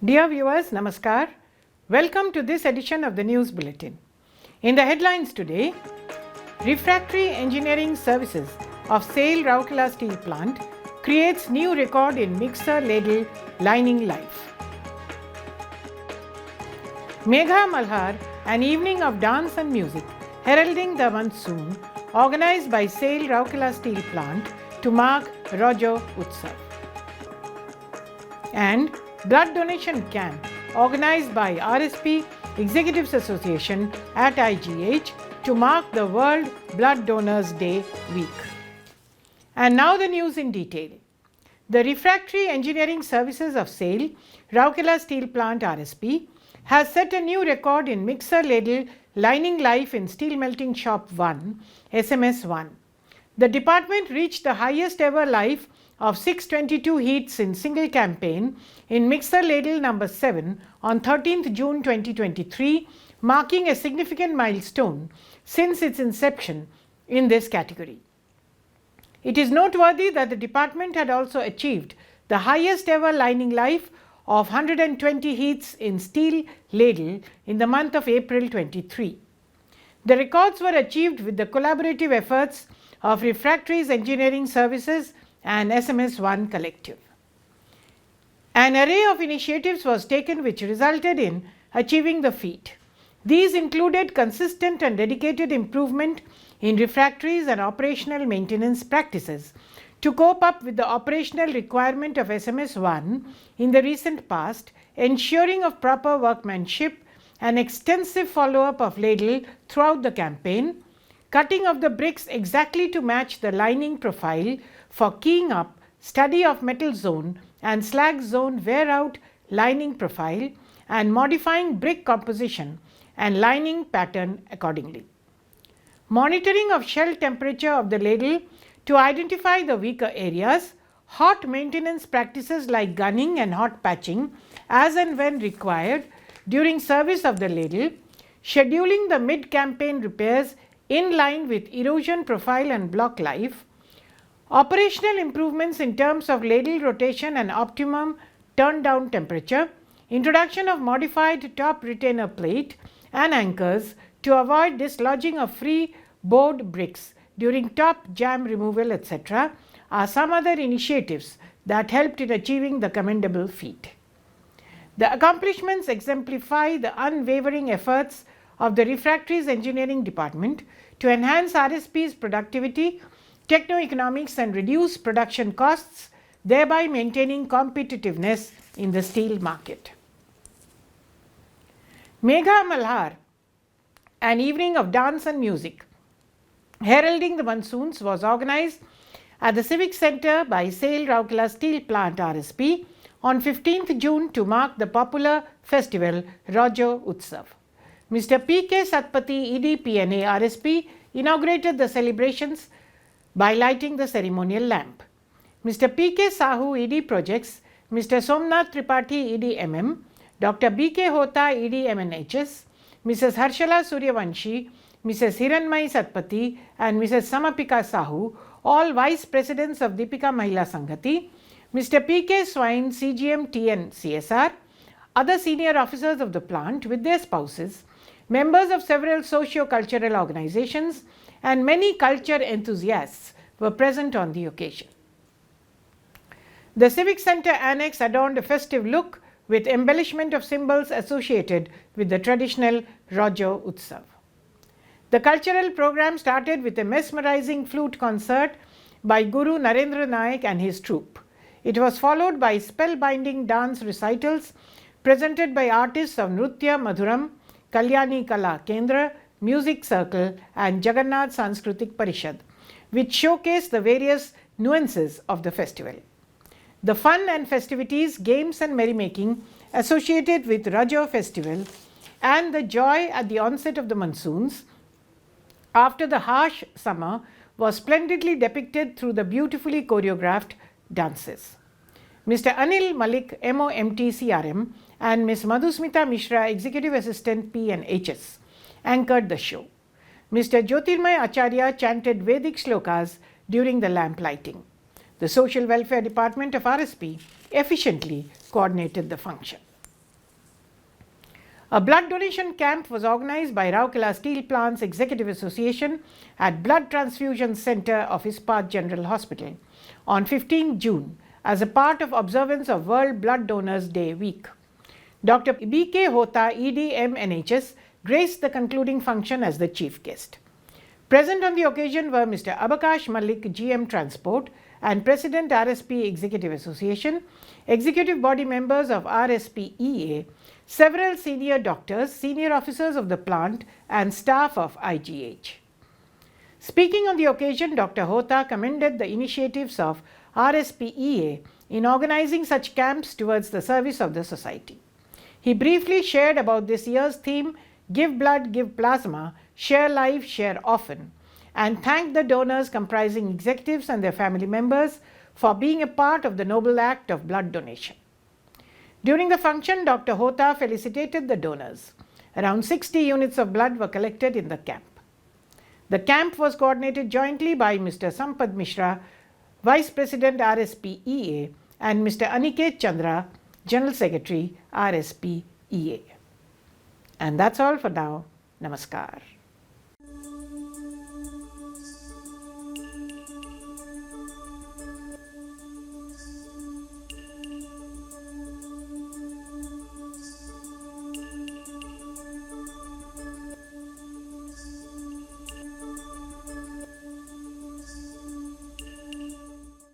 Dear viewers, Namaskar. Welcome to this edition of the News Bulletin. In the headlines today, Refractory Engineering Services of SAIL Rourkela Steel Plant creates new record in mixer ladle lining life. Megha Malhar, an evening of dance and music heralding the monsoon, organized by SAIL Rourkela Steel Plant to mark Rajo Utsav. And blood donation camp organized by RSP Executives Association at IGH to mark the World Blood Donors Day week. And now the news in detail. The Refractory Engineering Services of SAIL Rourkela Steel Plant RSP has set a new record in mixer ladle lining life in Steel Melting Shop 1 SMS 1. The department reached the highest ever life of 622 heats in single campaign in mixer ladle number 7 on 13th June 2023, marking a significant milestone since its inception in this category. It is noteworthy that the department had also achieved the highest ever lining life of 120 heats in steel ladle in the month of April 23. The records were achieved with the collaborative efforts of Refractories Engineering Services and SMS1 Collective. An array of initiatives was taken which resulted in achieving the feat. These included consistent and dedicated improvement in refractories and operational maintenance practices to cope up with the operational requirement of SMS1 in the recent past, ensuring of proper workmanship and extensive follow-up of ladle throughout the campaign, cutting of the bricks exactly to match the lining profile for keying up, study of metal zone and slag zone wear out lining profile, and modifying brick composition and lining pattern accordingly. Monitoring of shell temperature of the ladle to identify the weaker areas, hot maintenance practices like gunning and hot patching as and when required during service of the ladle, scheduling the mid-campaign repairs in line with erosion profile and block life, operational improvements in terms of ladle rotation and optimum turn down temperature, introduction of modified top retainer plate and anchors to avoid dislodging of free board bricks during top jam removal, etc., are some other initiatives that helped in achieving the commendable feat. The accomplishments exemplify the unwavering efforts of the Refractories Engineering Department to enhance RSP's productivity, techno-economics and reduce production costs, thereby maintaining competitiveness in the steel market. Megha Malhar, an evening of dance and music heralding the monsoons, was organized at the Civic Center by SAIL Rourkela Steel Plant RSP on 15th June to mark the popular festival Rajo Utsav. Mr. P.K. Satpathy, ED PNA RSP, inaugurated the celebrations by lighting the ceremonial lamp. Mr. P.K. Sahu, ED Projects, Mr. Somnath Tripathi, ED MM, Dr. B.K. Hota, ED MNHS, Mrs. Harshala Suryavanshi, Mrs. Hiranmai Satpathy and Mrs. Samapika Sahu, all Vice Presidents of Deepika Mahila Sanghati, Mr. P.K. Swain, CGM TN CSR, other senior officers of the plant with their spouses, members of several socio-cultural organizations and many culture enthusiasts were present on the occasion. The Civic Center Annex adorned a festive look with embellishment of symbols associated with the traditional Rajo Utsav. The cultural program started with a mesmerizing flute concert by Guru Narendra Naik and his troupe. It was followed by spellbinding dance recitals presented by artists of Nrutya Madhuram, Kalyani Kala Kendra, Music Circle and Jagannath Sanskritik Parishad, which showcased the various nuances of the festival. The fun and festivities, games and merrymaking associated with Rajo festival and the joy at the onset of the monsoons after the harsh summer was splendidly depicted through the beautifully choreographed dances. Mr. Anil Malik, MOMT CRM and Ms. Madhusmita Mishra, Executive Assistant P and HS, anchored the show. Mr. Jyotirmay Acharya chanted Vedic shlokas during the lamp lighting. The Social Welfare Department of RSP efficiently coordinated the function. A blood donation camp was organized by Rourkela Steel Plants Executive Association at Blood Transfusion Center of Ispat General Hospital on 15 June as a part of observance of World Blood Donors Day week. Dr. B.K. Hota, ED MNHS, graced the concluding function as the chief guest. Present on the occasion were Mr. Abakash Malik, GM Transport, and President RSP Executive Association, executive body members of RSPEA, several senior doctors, senior officers of the plant, and staff of IGH. Speaking on the occasion, Dr. Hota commended the initiatives of RSPEA in organizing such camps towards the service of the society. He briefly shared about this year's theme, Give Blood, Give Plasma, Share Life, Share Often, and thanked the donors comprising executives and their family members for being a part of the noble act of blood donation. During the function, Dr. Hota felicitated the donors. Around 60 units of blood were collected in the camp. The camp was coordinated jointly by Mr. Sampad Mishra, Vice President RSPEA, and Mr. Aniket Chandra, General Secretary RSPEA. And that's all for now. Namaskar.